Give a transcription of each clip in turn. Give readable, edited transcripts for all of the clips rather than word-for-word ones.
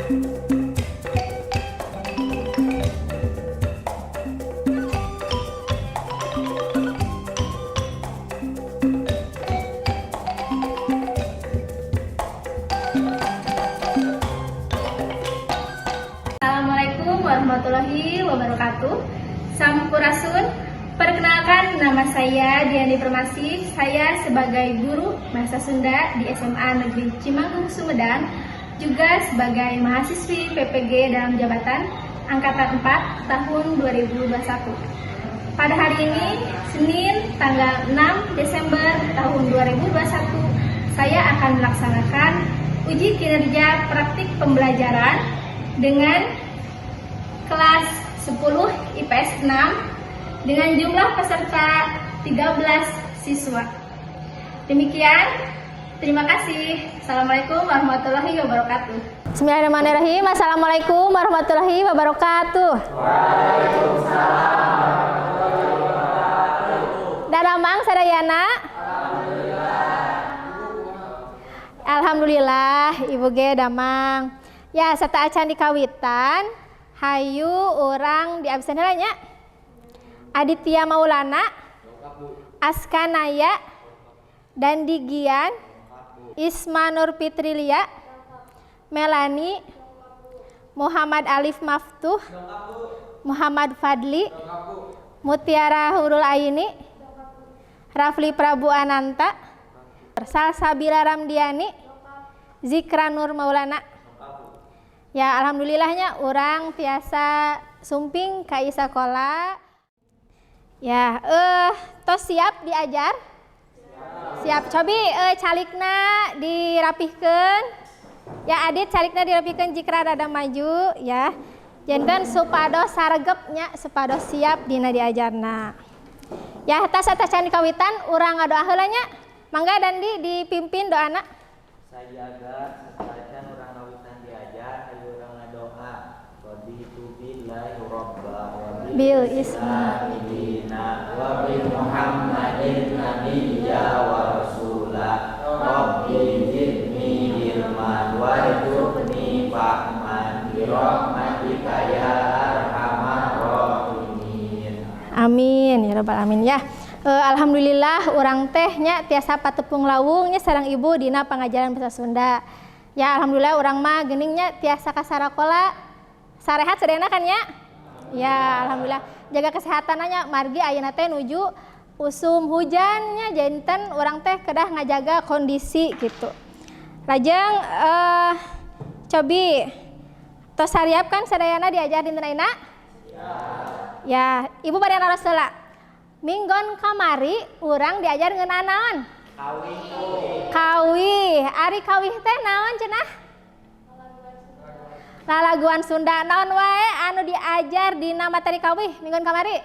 Assalamualaikum warahmatullahi wabarakatuh. Sampurasun. Perkenalkan, nama saya Diani Permasi. Saya sebagai guru Bahasa Sunda di SMA Negeri Cimanggung, Sumedang, juga sebagai mahasiswi PPG dalam jabatan Angkatan 4 tahun 2021. Pada hari ini, Senin tanggal 6 Desember tahun 2021, saya akan melaksanakan uji kinerja praktik pembelajaran dengan kelas 10 IPS 6 dengan jumlah peserta 13 siswa. Demikian, terima kasih. Assalamualaikum warahmatullahi wabarakatuh. Bismillahirrahmanirrahim. Assalamualaikum warahmatullahi wabarakatuh. Waalaikumsalam. Dalamang sadayana. Alhamdulillah, Ibu Ge damang. Ya, serta acan dikawitan, hayu orang di absen nya. Aditya Maulana, Askanaya, Dandi Gian, Isma Nur Fitrilia, Melani, Muhammad Alif Maftuh, Muhammad Fadli, Mutiara Hurul Aini, Rafli Prabu Ananta, Salsabila Ramdiani, Zikra Nur Maulana. Ya, alhamdulillahnya orang tiasa sumping kai sekolah. Ya, tos siap diajar? Siap. Cobi calikna dirapihkeun. Ya, Adit calikna dirapihkeun jika rada maju ya. Janten supados saregepnya, supados siap dina diajarna. Ya, atas can kawitan urang ngadoa heula nya. Mangga Dandi dipimpin doana. Sayaga sasacan urang kawitan diajar ayo urang ngadoa. Raditu billahi robba wa Bil ismi wa bi Muhammadin nabiyya wa rasula rabbi zidni ilman warzuqni fahman bi rahmatika ya arhamar rahimin. Amin ya rabbal alamin ya. Alhamdulillah urang tehnya tiasa patepung lawungnya sareng ibu dina pangajaran bahasa Sunda. Ya alhamdulillah urang mah geningnya tiasa ka sarakola sarehat sedena kan ya. Ya alhamdulillah jaga kesehatannya margi ayeuna teh nuju usum hujannya janten urang teh kedah ngajaga kondisi gitu. Lajeng cobi tos sariap kan sadayana diajar dinten ayeuna? Ya, Ibu bade naros heula. Minggon kamari urang diajar ngeun naon? Kawih. Ari kawih teh naon cenah? Lalaguan Sunda. Naon wae anu diajar dina materi kawih minggon kamari?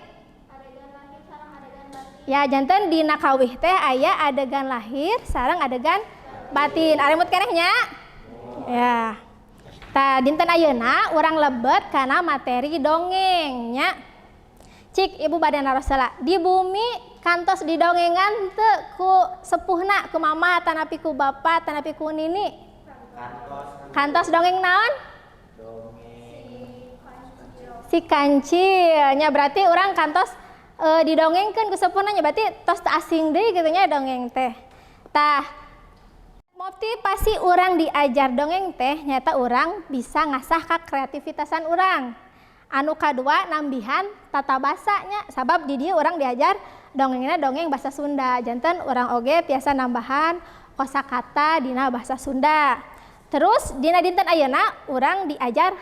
Adegan lahir sareng adegan batin. Ya, janten dina kawih teh aya adegan lahir sareng adegan batin. Arimut keneh nya? Ya. Tah dinten ayeuna urang lebet kana materi dongeng nya. Cik Ibu bade naros heula. Di bumi kantos didongengan teu ku sepuhna, ku mama tanapi ku bapa tanapi ku nini. Kantos dongeng naon? Si kancil nya berarti orang kantos didongengkeun ku sepuhna nya berarti tos asing deui kitu nya dongeng teh. Tah motivasi orang diajar dongeng teh nyata orang bisa ngasah ka kreativitasan orang. Anu kadua nambihan tata basanya sabab di dieu orang diajar dongengna dongeng bahasa Sunda. Janten orang oge tiasa nambahan kosakata dina bahasa Sunda. Terus dina dinten ayeuna orang diajar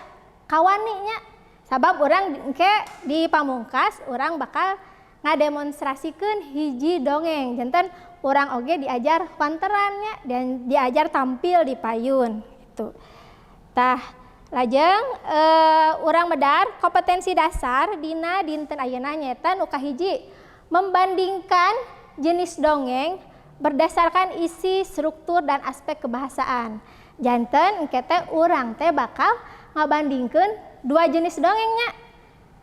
kawaninya. Sabab orang engke di pamungkas orang bakal ngademonstrasikeun hiji dongeng. Janten orang oge diajar panterannya dan diajar tampil di payun gitu. Tah lajeng urang medar kompetensi dasar dina dinten ayeuna nyaeta nu kahiji membandingkan jenis dongeng berdasarkan isi, struktur dan aspek kebahasaan. Janten engke teh urang teh bakal ngabandingkeun dua jenis dongengnya.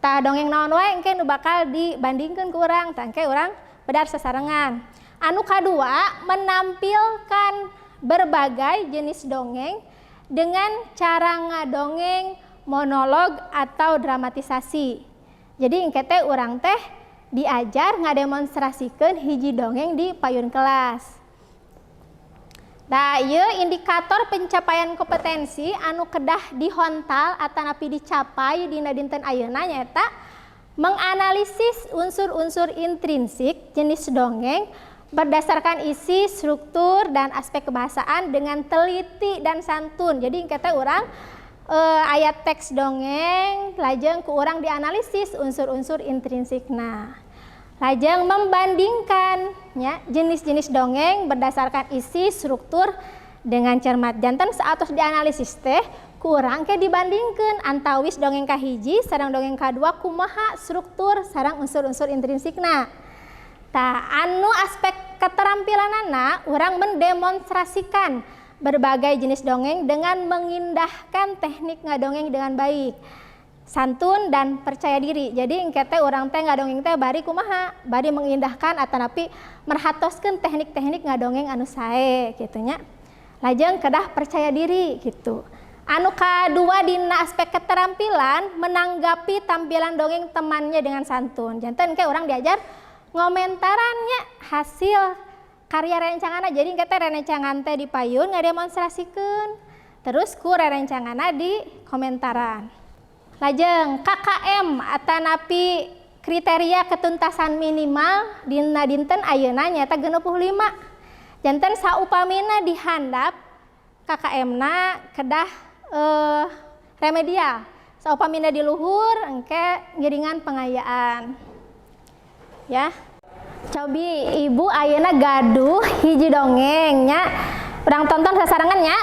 Tah dongeng naon wae engke nu bakal dibandingkeun ku urang, tah engke urang bedar sasarengan. Anu kadua menampilkan berbagai jenis dongeng dengan cara ngadongeng monolog atau dramatisasi. Jadi engke teh urang teh diajar ngademonstrasikeun hiji dongeng di payun kelas. Nah, ieu indikator pencapaian kompetensi anu kedah dihontal atanapi dicapai dina dinten ayeuna nyaeta menganalisis unsur-unsur intrinsik jenis dongeng berdasarkan isi, struktur, dan aspek kebahasaan dengan teliti dan santun. Jadi kita urang ayat teks dongeng lajeng ku urang dianalisis unsur-unsur intrinsikna. Lajeng membandingkan ya, jenis-jenis dongeng berdasarkan isi, struktur dengan cermat. Janten saatos dianalisis teh kurang ke dibandingkan antawis dongeng kahiji sareng dongeng kadua kumaha struktur sareng unsur-unsur intrinsikna. Tah anu aspek keterampilanana urang mendemonstrasikan berbagai jenis dongeng dengan mengindahkan teknik ngadongeng dengan baik, santun dan percaya diri. Jadi engke teh urang teh ngadongeng teh bari kumaha? Bari mengindahkan atanapi merhatoskeun teknik-teknik ngadongeng anu sae kitu nya. Lajeng kedah percaya diri gitu. Anu kadua dina aspek keterampilan menanggapi tampilan dongeng temannya dengan santun. Janten ke urang diajar ngomentarannya hasil karya rencanganna. Jadi engke teh rencangan teh di payun ngademonstrasikeun. Terus ku rerencanganna di komentaran. Lajeng KKM atanapi kriteria ketuntasan minimal dina dinten ayeuna nyaeta 65. Janten saupamina dihandap KKM-na kedah remedial. Saupamina di luhur engke ngiringan pengayaan. Ya. Cobi ibu ayeuna gaduh hiji dongeng nya. Urang tonton sasarangan nya.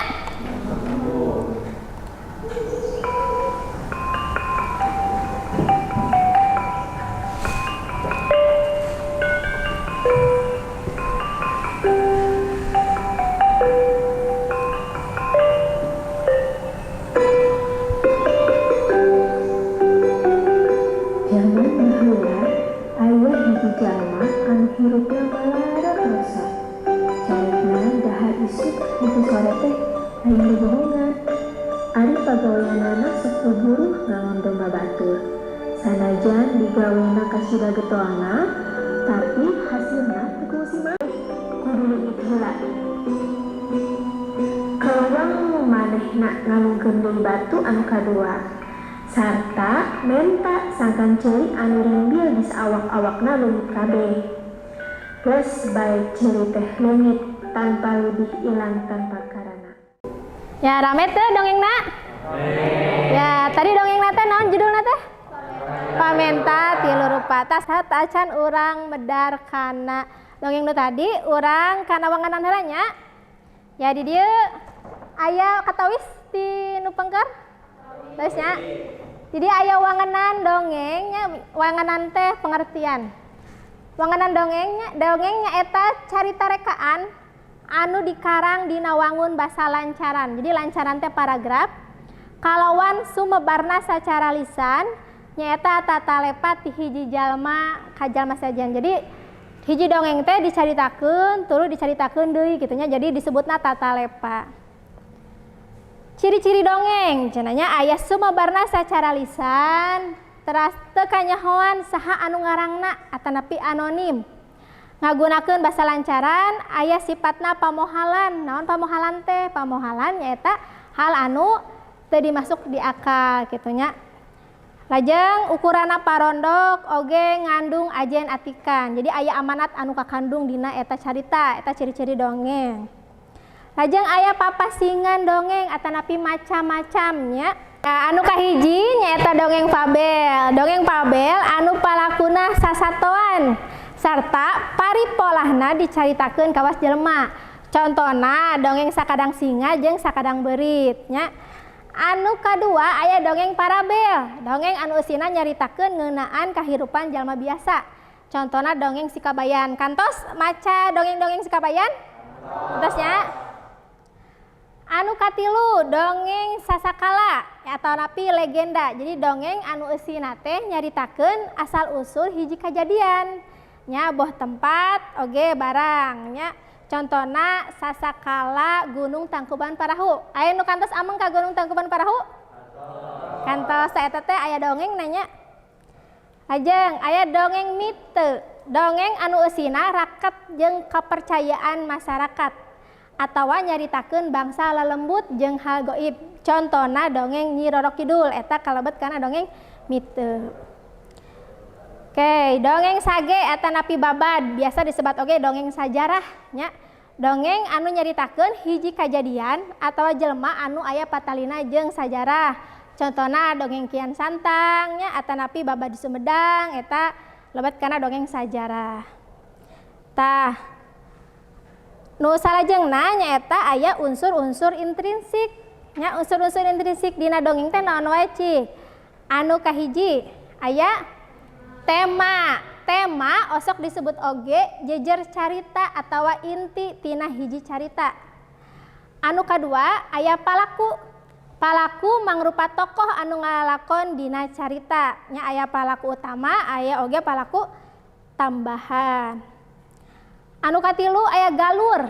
Jalma anu hirupna malarat rasa caretna dahar isuk buku sore teh aya bohongan ari pagaweanana sok buruh ngalon domba batur sanajan digawena kasida getoana tapi hasilna teu kungsi mah kudu heula kawang manehna ngalungkeun deui batu anu kadua sarta menta sangkan ceri anu rimbil di saawak-awakna leungit kabeh. Geus bae ceri teh leungit tanpa lebih ilang tanpa karana. Ya rame teh dongengna? Ya tadi dongengna teh naon judulna teh? Pamenta tilu rupa. Tas acan urang medar kana dongeng nu tadi urang kana wanganan heula nya. Ya di dieu aya katawis di nu pengker? Terusnya. Jadi aya wanganan dongengnya, wanganan teh pengertian. Wanganan dongengnya eta carita rekaan anu dikarang dina wangun basa lancaran. Jadi lancaran teh paragraf. Kalawan sumebarna sacara lisan nyaeta tata lepat ti hiji jalma ka jalma sajian. Jadi hiji dongeng teh dicaritakeun, tuluy dicaritakeun deui kitu nya. Jadi disebutna tata lepa. Ciri-ciri dongeng cenanya aya sumebarna sacara lisan teras teu kanyahoan saha anu ngarangna atanapi anonim ngagunakeun basa lancaran aya sifatna pamohalan. Naon pamohalan teh? Pamohalan nyaeta hal anu teu dimasuk di akal kitu nya. Lajeng ukurana parondok oge ngandung ajen atikan. Jadi aya amanat anu kakandung dina eta carita, eta ciri-ciri dongeng. Lajeng aya papasingan dongeng atanapi macam-macamnya. Anu kahiji nyaeta dongeng fabel. Dongeng fabel anu palakuna sasatoan sarta paripolahna dicaritakeun kawas jelema. Contona dongeng sakadang singa jeung sakadang beurit nya. Anu kadua aya dongeng parabel. Dongeng anu eusina nyaritakeun ngeunaan kahirupan jalma biasa. Contona dongeng Sikabayan. Kantos maca dongeng-dongeng Sikabayan? Kantos anu katilu dongeng Sasakala atau napi legenda. Jadi dongeng anu eusina teh nyaritakeun asal usul hiji kajadian nya boh tempat oge barang nya Contohna sasakala Gunung Tangkuban Parahu. Aya nu kantos ameng ka Gunung Tangkuban Parahu? Kantos eta teh aya dongeng nanya. Ajeng aya dongeng mite. Dongeng anu eusina raket jeung kepercayaan masyarakat atawa nyaritakeun bangsa lalembut jeung hal goib. Contohna dongeng Nyi Roro Kidul eta kalebet kana dongeng mite. Oke, dongeng sage eta napi babad, biasa disebut oge dongeng sajarah nya. Dongeng anu nyaritakeun hiji kajadian atawa jelema anu aya patalina jeung sajarah. Contohna dongeng Kian Santang nya atanapi babad di Sumedang eta lebet kana dongeng sajarah. Tah nu salajengna nyaeta aya unsur-unsur intrinsik nya. Unsur-unsur intrinsik dina dongeng teh naon wae cik? Anu kahiji aya tema. Tema osok disebut oge jejer carita atawa inti tina hiji carita. Anu kadua aya palaku. Palaku mangrupa tokoh anu ngalakon dina carita nya. Aya palaku utama, aya oge palaku tambahan. Anu katilu aya galur.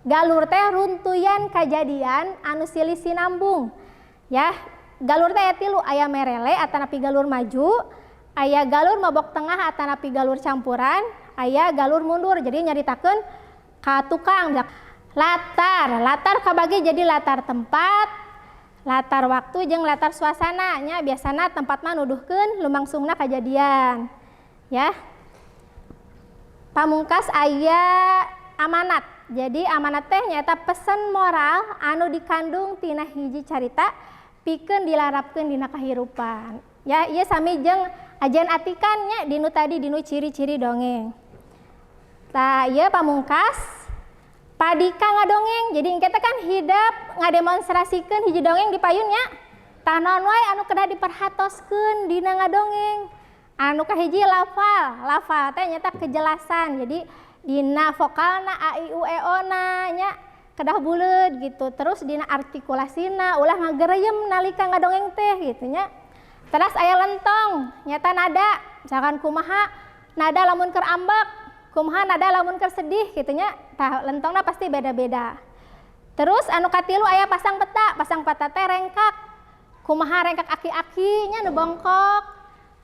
Galur teh runtuyan kajadian anu silih sinambung ya. Galur teh aya tilu, aya merele atanapi galur maju, aya galur mabok tengah atanapi galur campuran, aya galur mundur jadi nyaritakeun ka tukang. Latar kabagi jadi latar tempat, latar waktu jeung latar suasana nya. Biasana tempat mah nuduhkeun lumangsungna kajadian ya. Pamungkas aya amanat. Jadi amanat teh nyaeta pesan moral anu dikandung tina hiji carita pikeun dilarapkeun dina kahirupan ya. Ieu sami jeung ajen atikan nya dinu tadi dinu ciri-ciri dongeng. Tah ieu pamungkas padika ngadongeng. Jadi engke teh kan hidap ngademonstrasikeun hiji dongeng di payun nya. Tah naon wae anu kedah diperhatoskeun dina ngadongeng. Anu kahiji lafal. Lafal teh nyaeta kejelasan. Jadi dina vokalna a i u e o na nya kedah buleud gitu. Terus dina artikulasina ulah ngagereuyem nalika ngadongeng teh gitu nya. Terus aya lentong nyata nada. Misalkan kumaha nada lamun keur ambek, kumaha nada lamun keur sedih gitu nya. Tah lentongna pasti beda-beda. Terus anu katilu aya pasang peta. Pasang peta teh rengkak. Kumaha rengkak aki-aki nya nu bongkok.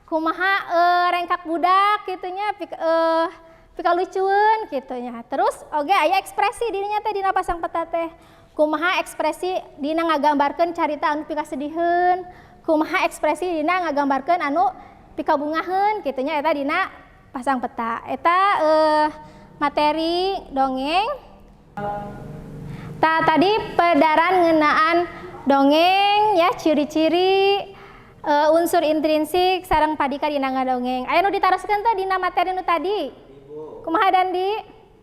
Kumaha rengkak budak gitu nya pika lucueun gitu nya. Terus oge aya ekspresi dirinya teh dina pasang peta teh. Kumaha ekspresi dina ngagambarkeun carita anu pika sedihieun, kumaha ekspresi dina ngagambarkeun anu pika bungaheun kitu nya eta dina pasang peta. Eta materi dongeng. Tah tadi pedaran ngeunaan dongeng ya, ciri-ciri unsur intrinsik sareng padika dina ngadongeng. Aya nu ditaroskeun teh dina materi nu tadi. Kumaha Dandi?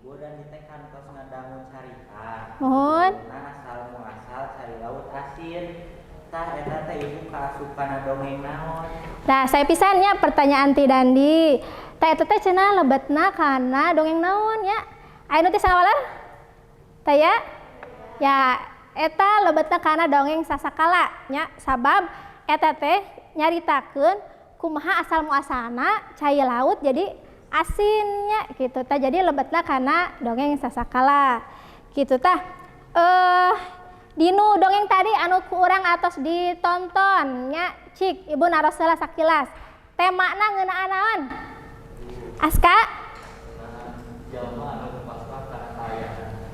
Bu Dandi teh kantos ngadangun carita. Mohon. Asal muasal cari laut asin. Tah eta teh ibu kaasupan dongeng naon? Nah, saya pisannya pertanyaan ti Dandi. Tah eta teh cenah lebetna kana dongeng naon ya? Aya nu teh sanawalar? Tah ya? Ya, eta lebetna kana dongeng sasakala nya. Sabab eta teh nyaritakeun kumaha asal muasalna cai laut jadi asinnya gitu tah. Jadi lebetna kana dongeng sasakala gitu tah. Dinu dongeng tadi anu ku urang atos ditonton nya cik ibu naros heula sakilas. Temana ngeunaan naon? Aska?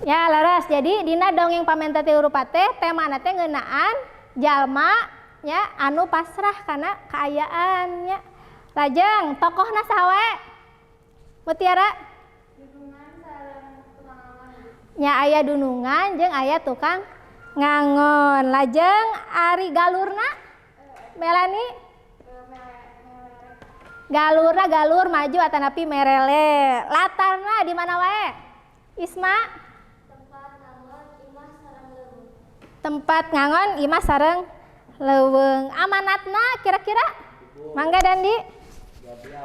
Ya leres. Jadi dina dongeng pamenta ti hurupa teh temana teh ngeunaan jalma nya anu pasrah kana kaayaan nya. Lajeng tokohna saha wae? Mutiara? Dunungan sareng tukang ngangon. Nya aya dunungan jeung aya tukang ngangon. Lajeng ari galurna? Melani? Galurna galur maju atanapi merele. Latarna di mana wae? Isma? Tempat ngangon imah sareng leuweung. Tempat ngangon imah sareng leuweung. Amanatna kira-kira? Mangga Dandi. Jadi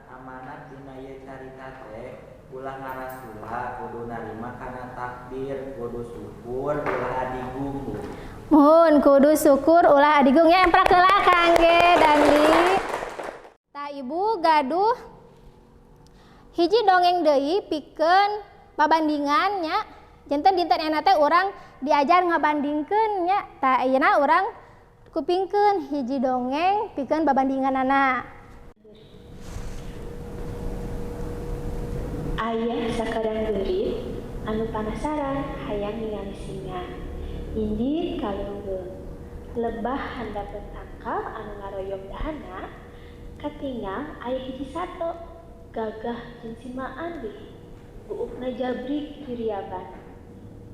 amanat dina ieu carita teh ulah ngarasula kudu narima kana takdir, kudu syukur ulah adigung. Mohon kudu syukur ulah adigung ya emprak heula kangge Dandi. Tah ibu gaduh hiji dongeng deui pikeun babandingannya. Janten dinten enak teh orang diajar ngabandingkeun nya. Tah ayeuna orang kupingkeun hiji dongeng pikeun babandinganana. Ayah sakadang beurit anu panasaran hayang ningali singa. Indit kalunggeung. Lebah handapeun tangkal anu ngaroyom dahana, katinggal aya hiji sato, gagah jeung simaan deui. Buukna jabrik kiriaban.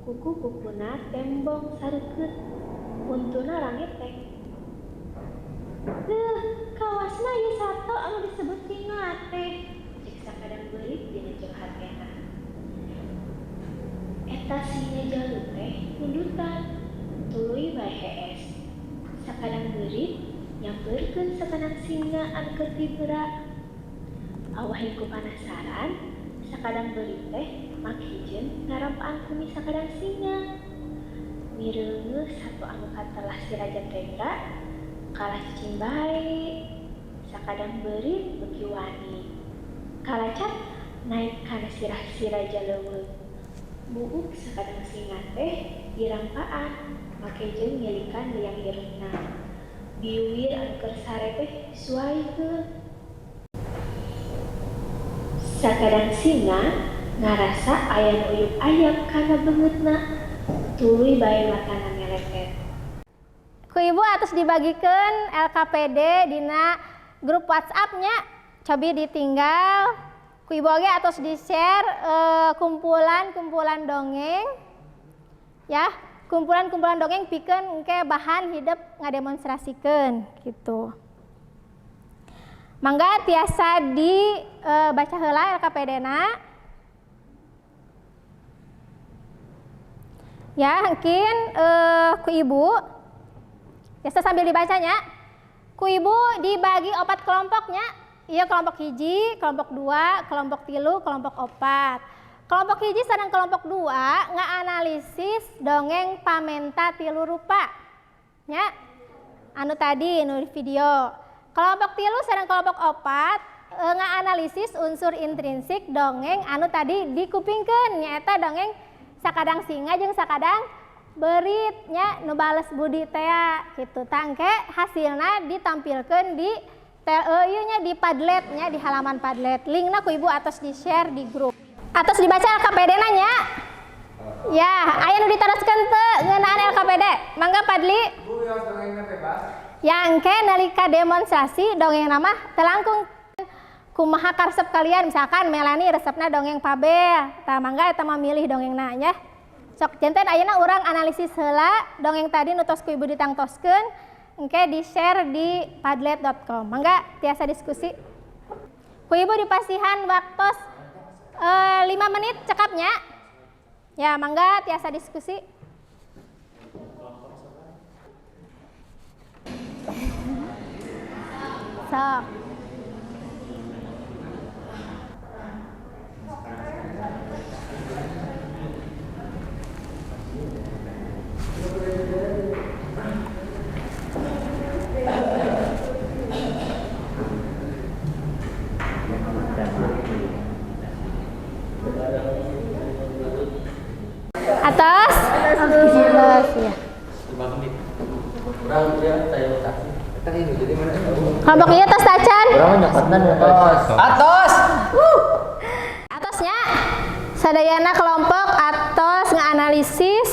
Kuku-kukuna tembong sareukeut, untuna rangeteng. Kawasna ieu sato anu disebut singa teh, cek sakadang beurit dina jeung hartena. Eta singa jaluk teh mundutan, tuluy bae hees. Sakadang beurit nyampeurkeun sakadang singa anu keur tibeurak. Awahing ku panasaran, sakadang beurit teh make hijeun ngarampaan kumis sakadang singa. Mireungeus sato anu katelah si Raja Tenda, kalah cicing bae. Sakadang beurit beuki wani. Kalacak naik kana sirah si Raja Leuweung. Buuk sakadang singa teh dirampaan, make jeung nyelikan liang hireupna. Biwir anu keur sare teh disuaikeun. Sakadang singa ngarasa aya nu uyup ayam kana beungeutna, tuluy bae matana meletet. Ku ibu atus dibagikeun LKPD dina grup WhatsApp-nya, cobi ditinggal. Ku ibu oge atus di-share kumpulan-kumpulan dongeng. Ya, kumpulan-kumpulan dongeng pikeun engke bahan hidup ngademonstrasikeun gitu. Mangga tiasa dibaca heula LKPD-na. Ya, mungkin ku ibu biasa sambil dibacanya. Ku ibu dibagi 4 kelompoknya. Iya, kelompok hiji, kelompok 2, kelompok 3, kelompok 4. Kelompok hiji sareng kelompok 2 ngaanalisis dongeng pamenta 3 rupa. Ya. Anu tadi nu video. Kelompok 3 sareng kelompok 4 ngaanalisis unsur intrinsik dongeng anu tadi dikupingkeun nyaeta dongeng sakadang singa jeung sakadang beurit nya nu bales budi teh kitu. Tangke hasilna ditampilkeun di ieu nya di Padlet nya di halaman Padlet. Linkna ku ibu atos di-share di grup. Atos dibaca LKPD-na nya. Ya, aya nu diteruskeun teu ngeunaan LKPD. Mangga Padli. Bu, yang dongengna bebas. Yang ke nalika demonstrasi dongeng nama telangkung kumaha karesep kalian, misalkan Melani resepna dongeng Pabel, tah mangga eta mah milih dongengna nya. Sok janten ayeuna urang analisis heula dongeng tadi nu tos ku ibu ditangtoskeun engke di-share di padlet.com. Mangga tiasa diskusi. Ku ibu dipasihan waktos 5 menit cekapnya. Ya, mangga tiasa diskusi. Sok. Atas. Atas ya. Kelompok ieu tos tacan. Atos. Atosnya sadayana kelompok atos ngaanalisis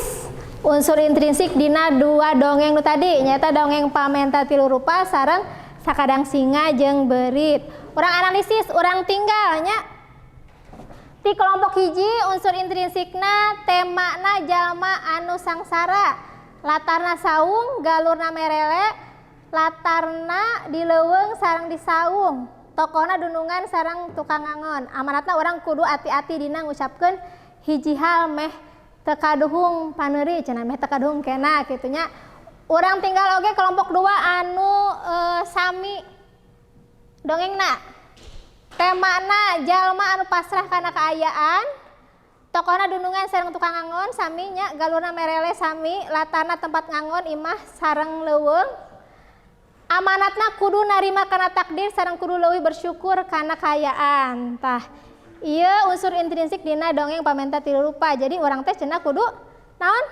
unsur intrinsik dina 2 dongeng nu tadi nyaeta dongeng pamenta 3 rupa sareng sakadang singa jeung beurit. Urang analisis, urang tinggalnya ti kelompok hiji unsur intrinsikna temana jalma anu sangsara, latarna saung, galurna merele, latarna di leuweung sareng di saung, tokona dunungan sareng tukang ngangon. Amanatna urang kudu ati-ati dina ngucapkeun hiji hal meh teu kaduhung paneuri cenah meh teu kaduhung kena kitu nya. Urang tinggal oge kelompok 2 anu sami dongengna. Temana jalma anu pasrah kana kaayaan, tokona dunungan sareng tukang ngangon sami nya, galurna merele sami, latarna tempat ngangon imah sareng leuweung. Amanatna kudu narima kana takdir sareng kudu leuwih bersyukur kana kaayaan. Tah iya unsur intrinsik dina dongeng pamenta tilu rupa. Jadi orang teh cenah kudu naon?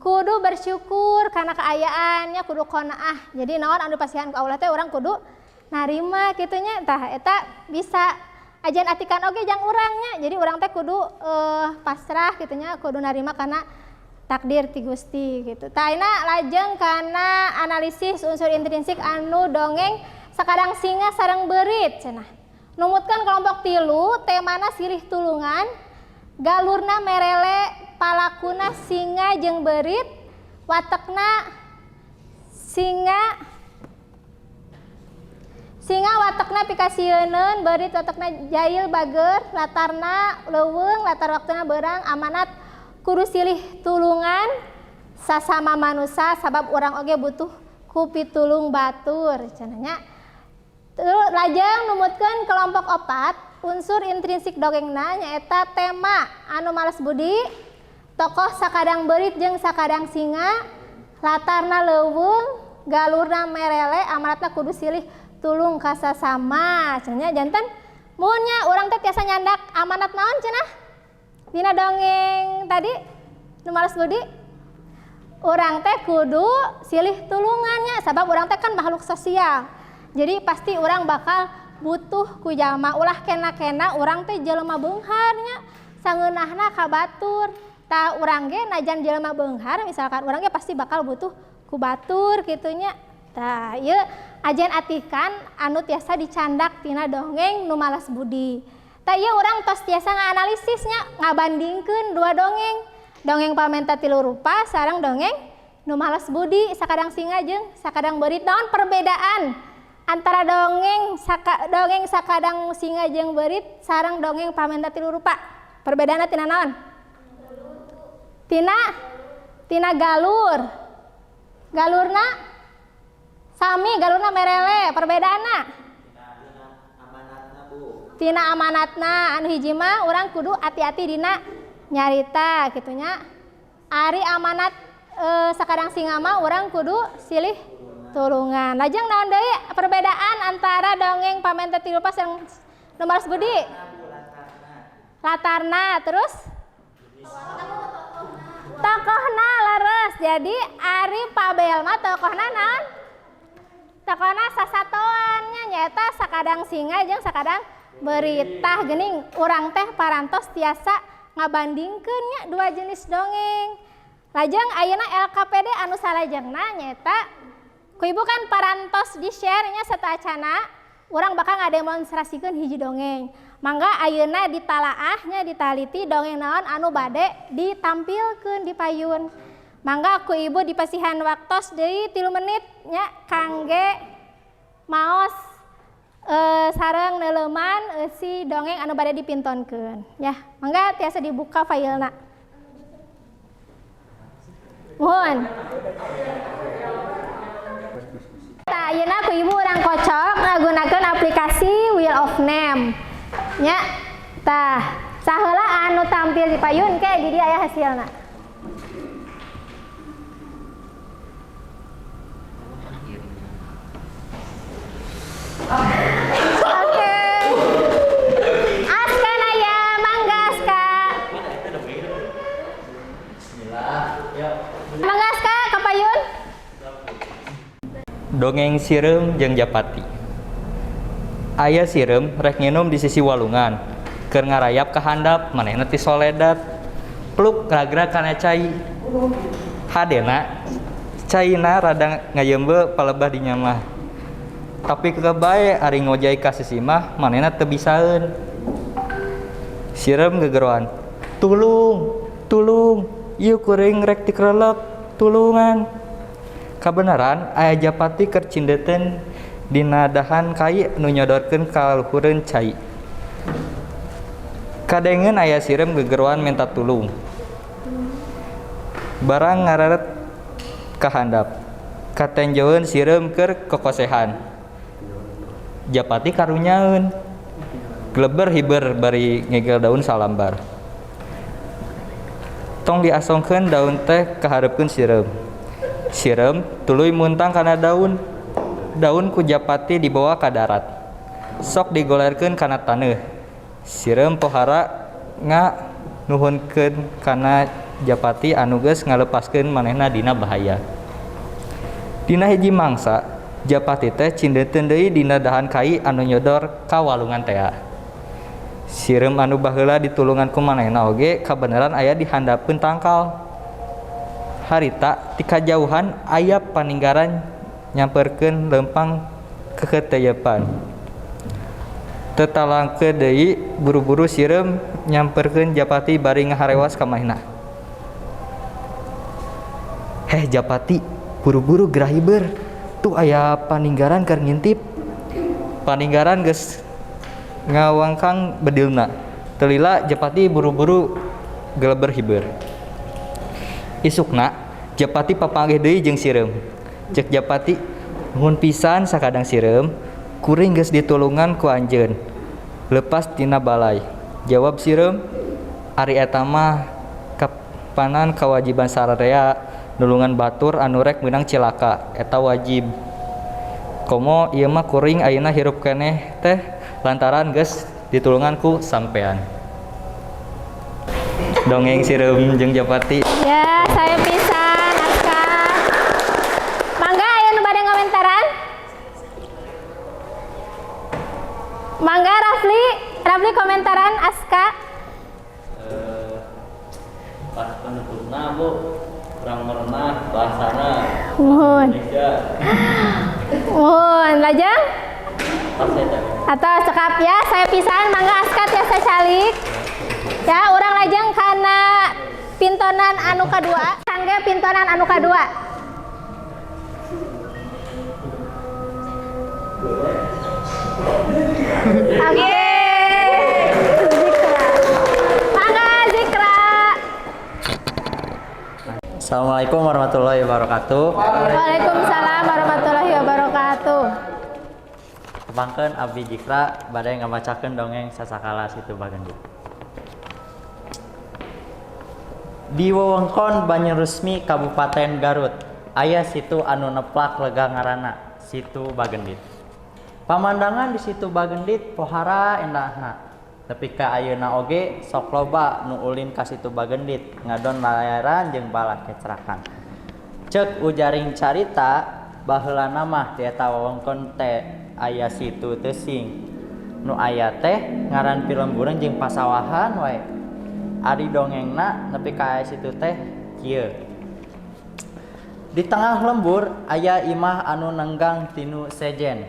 Kudu bersyukur karena kaayaannya, kudu qanaah. Jadi naon anu pasihan ku Allah teh orang kudu narima kitunya. Tah eta bisa ajan atikan oge jang urangnya. Jadi orang teh kudu pasrah kitunya, kudu narima karena takdir ti Gusti gitu. Tah ayeuna lajeng kana analisis unsur intrinsik anu dongeng sakadang singa sareng beurit cenah. Numutkeun kelompok 3 temana silih tulungan, galurna merele, palakuna singa jeung beurit, watekna singa watekna pikasieun, beurit watekna jail bager, latarna leuweung, latar waktuna beurang, amanat kudu silih tulungan sasama manusia sabab urang oge butuh ku pitulung batur cenanya. Lajeng numutkeun kelompok 4 unsur intrinsik dongengna nyaeta tema anu males budi, tokoh sakadang beurit jeung sakadang singa, latarna leuweung, galurna merele, amanatna kudu silih tulung ka sasama cenanya. Janten munnya urang teh tiasa nyandak amanat naon cenah dina dongeng tadi nu males budi, urang teh kudu silih tulungannya sabab urang teh kan makhluk sosial. Jadi pasti urang bakal butuh ku jalma, ulah kena-kena urang teh jelema beunghar nya sangeunahna ka batur. Tah urang ge najan jelema beunghar misalkan urang ge pasti bakal butuh ku batur kitu nya. Tah ieu ajan atikan anu tiasa dicandak tina dongeng nu males budi. Tah ieu urang tos tiasa ngaanalisisnya, ngabandingkeun dua dongeng. Dongeng pamenta tilu rupa sareng dongeng nu males budi, sakadang singa jeung sakadang beurit. Naon perbedaan antara dongeng sakadang singa jeung beurit sareng dongeng pamenta tilu rupa? Perbedaanna tina naon? Tina galur. Galurna sami, galurna merele. Perbedaanna? Tina amanatna anu hiji mah urang kudu hati-hati dina nyarita gitunya. Ari amanat sakadang singa mah urang kudu silih tulungan. Lajeng naon deui perbedaan antara dongeng pamenta tilu rupa sareng nu males budi? Latarna, terus tokohna leres. Jadi ari Pabel mah tokohna naon? Tokohna sasatoannya nyaeta sakadang singa jeung sakadang beurit. Tah geuning urang teh parantos tiasa ngabandingkeun nya dua jenis dongeng. Lajeng ayeuna LKPD anu salajengna nyaeta ku ibu kan parantos di-share nya satacana urang bakal ngademonstrasikeun hiji dongeng. Mangga ayeuna ditalaah nya ditaliti dongeng naon anu bade ditampilkeun di payun. Mangga ku ibu dipasihan waktos deui 3 menit nya kangge maos sareng neuleuman eusi dongeng anu bade dipintonkeun. Ya, mangga tiasa dibuka filena. Mohon. Tah ayeuna ku ibu urang kocok ngagunakeun aplikasi Wheel of Name. Nya, tah saheula anu tampil di payun ke di dieu aya hasilna. Oke. Aska Naya, mangga Aska. Mangga Aska ka payun. Dongeng Sireum jeung Japati. Aya sireum rek nginum di sisi walungan, keur ngarayap ka handap manehna ti soledad. Pluk ragra kana cai. Hadena caina rada ngayembe palebah di nyamah. Tapi kebae ari ngojai ka sisimah manehna teu bisaeun. Sireum gegeroan, "Tulung, ieu kuring rek dikrelep, tulungan." Kabenaran aya Japati keur cindeuten dina dahan kai nu nyodorkeun ka luhureun cai. Kadengeun aya sireum gegeroan minta tulung. Barang ngararet ka handap. Katenjoeun sireum keur kokosehan. Japati karunyaeun. Gleber hiber bari ngegel daun salambar. Tong diasongkeun daun teh ka hareupeun sireum. Sireum tuluy muntang kana daun. Daun ku Japati dibawa ka darat. Sok digolerkeun kana taneuh. Sireum pohara nuhunkeun kana Japati anu geus ngalepaskeun manehna dina bahaya. Dina hiji mangsa Japati teh cindeuteuan deui dina dahan kai anu nyodor ka walungan tea. Sireum anu baheula ditulungan ku manehna oge kabeneran aya di handapkeun tangkal. Harita ti kajauhan aya paninggaran nyamperkeun lempang keketeyepan. Tetalangkeun deui buru-buru sireum nyamperkeun Japati bari ngaharewas ka manehna. Heh Japati, buru-buru gerah hiber. Tuh aya paninggaran keur ngintip. Paninggaran geus ngawangkang bedilna. Telila Japati buru-buru geleber hiber. Isukna Japati papanggih deui jeung sireum. Cek Japati, nuhun pisan sakadang sireum, kuring geus ditulungan ku anjeun. Lepas tina balai. Jawab sireum, ari eta mah kapanan kawajiban sararea nulungan batur anu rek meunang cilaka, eta wajib. Komo ieu mah kuring ayeuna hirup keneh teh lantaran geus ditulungan ku sampean. Dongeng sireum jeung Japati. Ya, saya pisan Aska. Mangga aya nu bade ngomentaran? Mangga Rafli komentaran Aska. Pas penutupna Bu kurang merenah bahasana Nuhun. Indonesia. Nuhun, lajeng? Pas eta. Atau cekap ya, saya pisan mangga Aska tiasa calik. Ya, urang lajeng kana pintonan anu kadua. Sangge pintonan anu kadua. Oke. Mangga Zikra. Assalamualaikum warahmatullahi wabarakatuh. Waalaikumsalam warahmatullahi wabarakatuh. Kebangkeun abdi Jikra bade ngamacakeun dongeng sasakala situ Bagendit. Di wewengkon Banyu-Resmi Kabupaten Garut aya situ anu neplak lega ngaranna Situ Bagendit. Pamandangan di Situ Bagendit pohara endahna. Nepi ka ayeuna oge sok loba nu ulin ka Situ Bagendit ngadon lalayaran jeung balah kecerakan. Ceuk ujaring carita baheulana mah di eta wewengkon teh aya situ teusing. Nu aya teh ngaran Pilembureung jeung pasawahan wae. Ari dongengna nepi ka aya situ teh kieu. Di tengah lembur aya imah anu nenggang tinu sejen.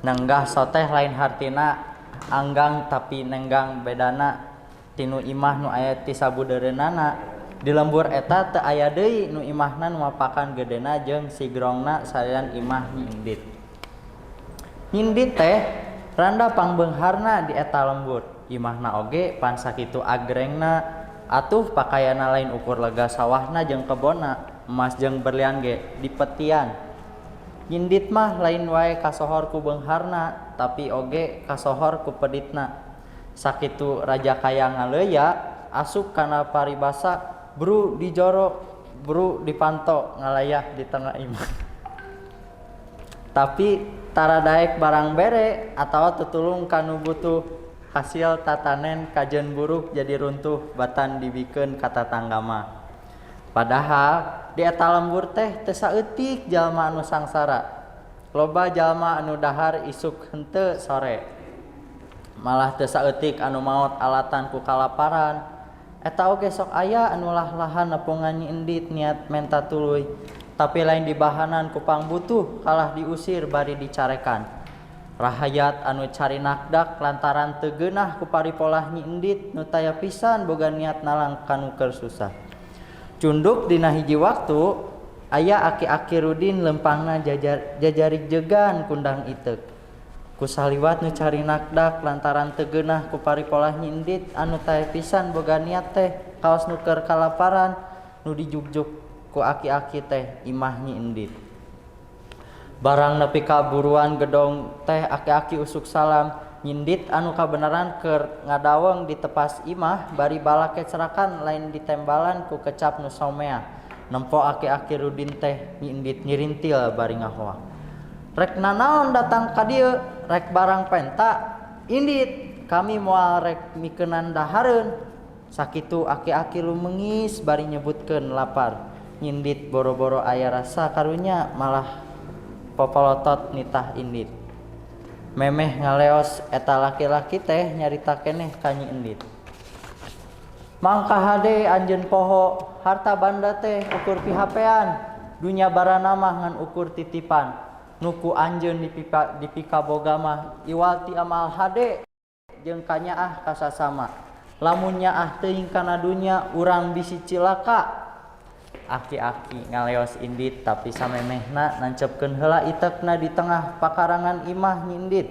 Nenggah soteh lain hartina anggang tapi nenggang bedana tinu imah nu aya ti sabudeureunana. Di lembur eta teu aya deui nu imahna nu mapakan gedena jeung sigrongna salian imah nyindit. Nyindit teh randa pangbeungharna di eta lembur. Imahna oge pan sakitu agrengna atuh pakaiana lain ukur lega sawahna jeung kebonna emas jeung berlian ge dipetian. Nyindit mah lain wae kasohor ku beungharna tapi oge kasohor ku peditna. Sakitu raja kaya ngaleuya asup kana paribasa bru dijoro bru dipanto ngalayah di tengah imah. Tapi tara daek barang bere atawa tutulung kanu butuh hasil tatanen kajen buruk jadi runtuh batan dibikeun ka tatangga mah. Padahal di eta lembur teh teu saeutik jalma anu sangsara. Loba jalma anu dahar isuk henteu sore. Malah teu saeutik anu maot alatan ku kalaparan. Eta oge sok aya anu lah-lahan nepungan nyindit niat menta tuluy. Tapi lain dibahanan ku pangbutuh kalah diusir bari dicarekan. Rahayat anu cari nakdak lantaran teu geunah ku paripolah nyindit nu taya pisan boga niat nalang kanu keur susah. Cunduk dina hiji waktu aya aki-aki Rudin lempangna jajarik jegan kundang iteuk. Ku saliwat nu cari nakdak lantaran teu geunah ku paripolah nyindit anu taya pisan boga niat teh kaos nu keur kalaparan nu dijugjuk ku aki-aki teh imah nyindit. Barang nepi ka buruan gedong teh aki-aki usuk salam nyindit anu kabeneran keur ngadaweng di tepas imah bari bala kecerakan lain ditembalan ku kecap nu somea. Nempo aki-aki Rudin teh nyindit nyirintil bari ngahoa. Rek nanaon datang ka dieu rek barang penta indit kami moal rek mikenan dahareun. Sakitu aki-aki lumengis bari nyebutkeun lapar. Nyindit boro-boro aya rasa karunya malah popolotot nitah indit. Memeh ngaleos eta laki-laki teh nyarita keneh ka Nyi Endit. Mangka hade anjeun poho harta banda teh ukur pihapean, dunya barana mah ngan ukur titipan. Nuku anjeun dipika boga mah iwal ti amal hade jeung kanyaah kasasama. Lamun nyaah teuing kana dunya urang bisi cilaka. Aki-aki ngaleos Indit tapi samemehna nancepkeun heula itekna di tengah pakarangan imah Nyi Endit.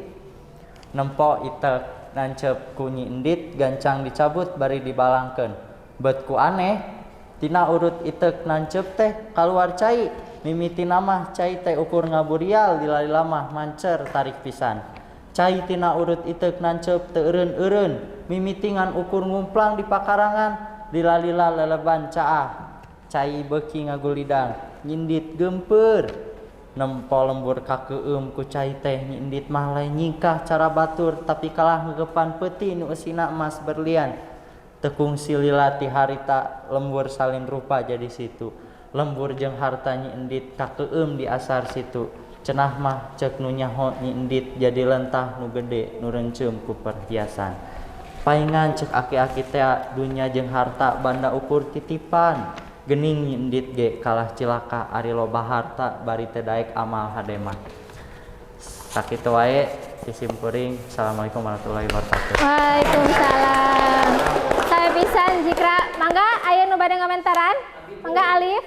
Nempo itek nancep ku Nyi Endit gancang dicabut bari dibalangkeun. Bet ku aneh tina urut itek nancep teh kaluar cai. Mimitina mah cai teh ukur ngaburial dilalila mah mancer tarik pisan. Cai tina urut itek nancep teu eureun-eureun. Mimitingan ukur ngumplang di pakarangan dilalila leleban caah. Cai beuki ngagulidang, Nyi Endit gempeur. Nempo lembur kakeueum ku cai teh Nyi Endit mah lain nyingkah cara batur tapi kalah ngegepan peuti nu eusina emas berlian. Tekung silila ti harita lembur salin rupa jadi situ. Lembur jeung harta Nyi Endit kakeueum di asar situ. Cenah mah ceuk nu nyaho Nyi Endit jadi lentah nu gede nu reuncum ku perhiasan. Paingan ceuk aki-aki teh dunya jeung harta banda ukur titipan. Gening Nyi Endit ge kalah cilaka ari loba harta bari teu daek amal hade mah. Sakitu wae disimpuring. Assalamualaikum warahmatullahi wabarakatuh. Waalaikumsalam. Saya pisan Jikra, mangga aya nu bade ngomentaran? Mangga Alif.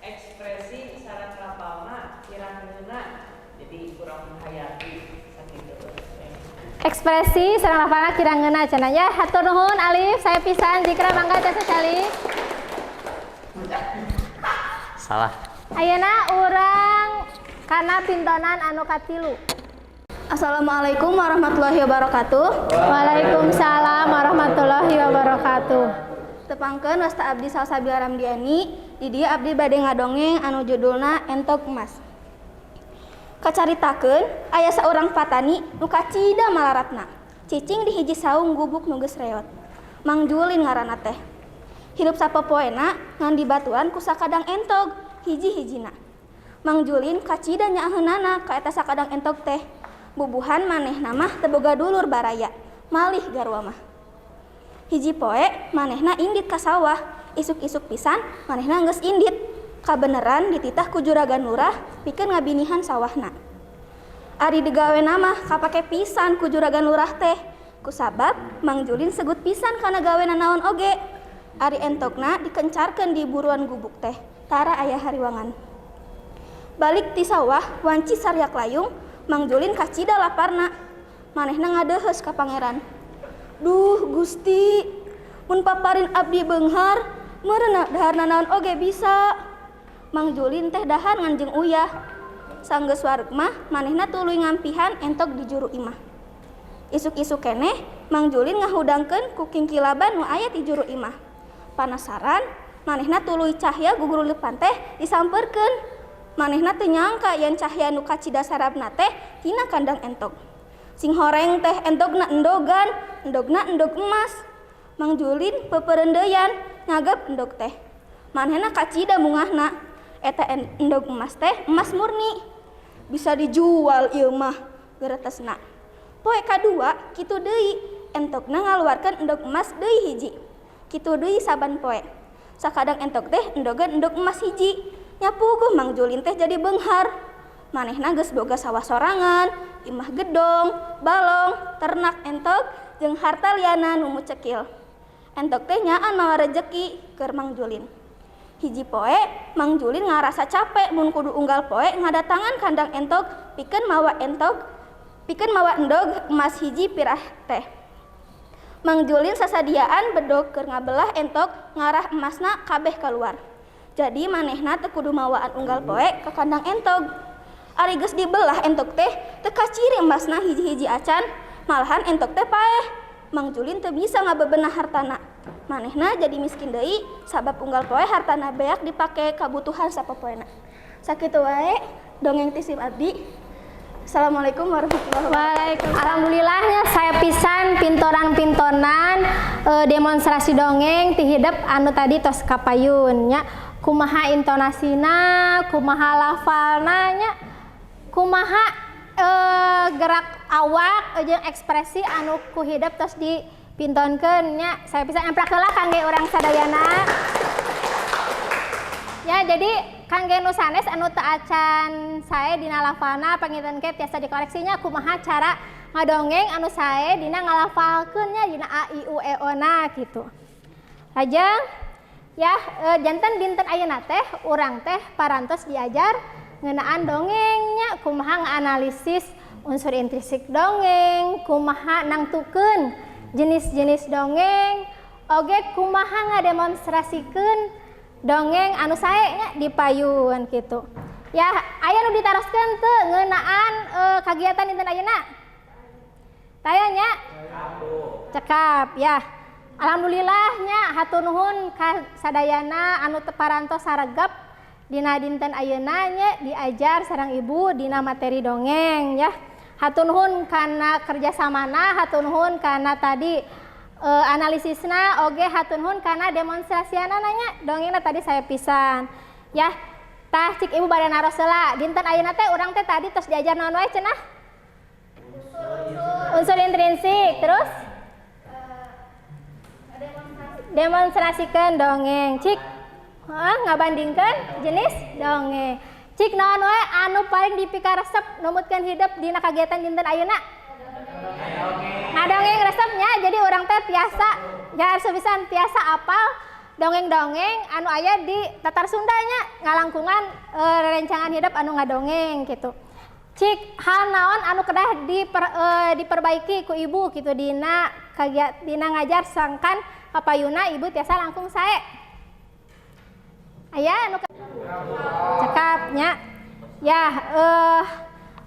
Ekspresi sareng rapalna kirang-kirangna jadi kurang menghayati sakitu. Ekspresi sareng lafalna kirangeuna cenah nya. Hatur nuhun Alif, saya pisan Jikra, mangga Teh Sali. Salah. Ayeuna urang kana pintonan anu katilu. Assalamualaikum warahmatullahi wabarakatuh. Waalaikumsalam warahmatullahi wabarakatuh. Tepangkeun wasta abdi Salsabila Ramdiani, di dieu abdi bade ngadongeng anu judulna Entok Emas. Kacaritakeun aya saurang patani nu kacida malaratna. Cicing di hiji saung gubuk nu geus reot. Mang Julin ngaranna teh. Hirup sapopoena ngan dibaturan ku sakadang entog hiji-hijina. Mang Julin kacida nyaaheunana ka eta sakadang entog teh. Bubuhan manehna mah teu boga dulur baraya, malih garwa mah. Hiji poe manehna indit ka sawah, isuk-isuk pisan manehna geus indit. Kabeneran dititah ku Juragan Lurah pikeun ngabinihan sawahna. Ari digawena mah kapake pisan ku Juragan Lurah teh. Kusabab Mang Julin segut pisan kana gawena naon oge. Ari entokna dikencarkeun di buruan gubuk teh, tara aya hariwangan. Balik ti sawah wanci saryak layung, Mang Julin kacida laparna. Manehna ngadeuheus ka pangeran. Duh Gusti, mun paparin abdi beunghar, meureuna daharna naon oge bisa. Mang Julin teh dahar ngan jeung uyah. Sanggeus wareg mah manehna tuluy ngampihan entok di juru imah. Isuk-isuk keneh Mang Julin ngahudangkeun ku kingkilaban nu aya di juru imah. Panasaran, manehna tuluy cahya guguru leupan teh disampeurkeun. Manehna teu nyangka yen cahya nu kacida sarabna teh tina kandang entok. Sing horeng teh entogna endogan, endogna endog emas. Mang Julin peupereundeuyan ngagep endog teh. Manehna kacida mungahna, eta endog emas teh emas murni. Bisa dijual ieu mah geureutesna. Poe kadua kitu deui, entogna ngaluarkeun endog emas deui hiji. Kitu deui saban poe. Sakadang entok teh endogan endog emas hiji. Nyapuguh Mang Julin teh jadi beunghar. Manehna geus boga sawah sorangan, imah gedong, balong, ternak entok jeung harta liana nu mucekil. Entok teh nyaan mawa rejeki keur Mang Julin. Hiji poe Mang Julin ngarasa capek mun kudu unggal poe ngadatangan kandang entok pikeun mawa endog emas hiji pirah teh. Mang Julin sasadiaan bedog keur ngabelah entok ngarah emasna kabeh keluar. Jadi manehna teu kudu mawaan unggal poe ka kandang entog. Ari geus dibelah entok teh teu kaciri emasna hiji-hiji acan, malahan entok teh paeh. Mang Julin teu bisa ngabebenah hartana. Manehna jadi miskin deui sabab unggal poe hartana beak dipake kabutuhan sapopoena. Sakitu wae dongeng ti Sim Abdi. Assalamualaikum warahmatullahi wabarakatuh. Waalaikumsalam. Alhamdulillahnya saya pisan pintoran-pintonan demonstrasi dongeng ti hidup anu tadi tos kapayun nya. Kumaha intonasina, kumaha lafalna nya, kumaha gerak awak jeung ekspresi anu ku hidup tos dipintonkeun nya. Saya pisan emprak heula kangge urang sadayana. Ya, jadi kangge nu sanes anu teu acan sae dina lafalna panginten ke tiasa dikoreksinya kumaha cara ngadongeng anu sae dina ngalafalkeun nya dina a i u e o na gitu. Lajeng ya janten dinten ayeuna teh urang teh parantos diajar ngeunaan dongengnya kumaha nganalisis unsur intrinsik dongeng, kumaha nangtukeun jenis-jenis dongeng, oge kumaha ngademonstrasikeun dongeng anu sae nya di payun gitu. Ya, aya nu ditaroskeun teu ngeunaan kagiatan dinten ayeuna? Taya nya? Cekap ya. Alhamdulillahnya hatur nuhun ka sadayana anu teu parantos saregep dina dinten ayeuna nya diajar sareng ibu dina materi dongeng ya. Hatur nuhun kana kerjasamana, hatur nuhun kana tadi analisisna, oge hatur nuhun kana demonstrasiana nanya dongengna tadi saya pisan ya. Tah cik ibu bade naros heula dinten ayeuna teh urang teh tadi tos diajar naon wae cenah? Unsur intrinsik, terus demonstrasikeun dongeng. Cik ngabandingkeun jenis dongeng. Cik naon wae anu paling dipikaresep numutkeun hidup dina kagiatan dinten ayeuna? Ngadongeng resepnya, jadi orang teh tiasa ya sebisan tiasa apal dongeng-dongeng anu aya di tatar Sundanya ngalangkungan rerencangan hidup anu ngadongeng gitu. Cik hal naon anu kedah diperbaiki ku ibu gitu dina ngajar sangkan kapayuna ibu tiasa langkung sae. Aya anu cekapnya ya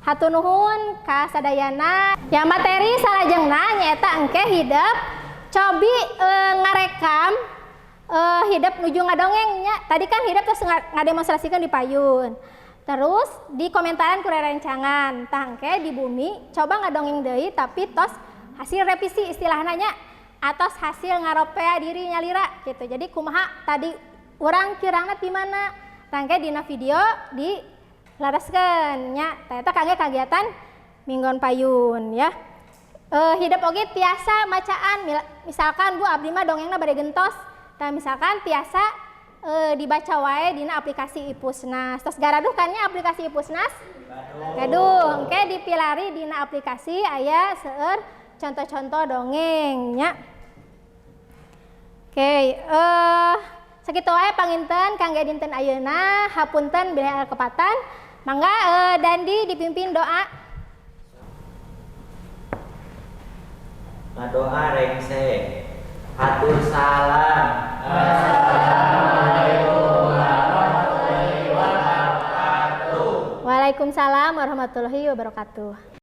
hatur nuhun ka sadayana. Ya materi salajengna nyaeta engke hidup cobi ngarekam hidup nuju ngadongengnya. Tadi kan hidup terus ngademonstrasikeun di payun. Terus di komentaran ku rerencangan. Tah engke di bumi coba ngadongeng deui tapi tos hasil revisi istilahna nya atos hasil ngaropea diri nyalira gitu. Jadi kumaha tadi urang kirangna di mana? Tah engke dina video di laraskeun nya. Eta kangge kagiatan minggon payun ya. Hidup oge tiasa macaan misalkan Bu abdi mah dongengna bade gentos. Tah misalkan tiasa dibaca wae dina aplikasi Ipusnas. Tos garaduh kan nya aplikasi Ipusnas? Gaduh, engke dipilari dina aplikasi aya seueur contoh-contoh dongeng nya. Oke, sakitu wae panginten kangge dinten ayeuna, hapunten bilih kepatan. Mangga Dandi dipimpin doa. Ngadoa rengse. Hatur salam. Assalamualaikum warahmatullahi wabarakatuh. Waalaikumsalam warahmatullahi wabarakatuh.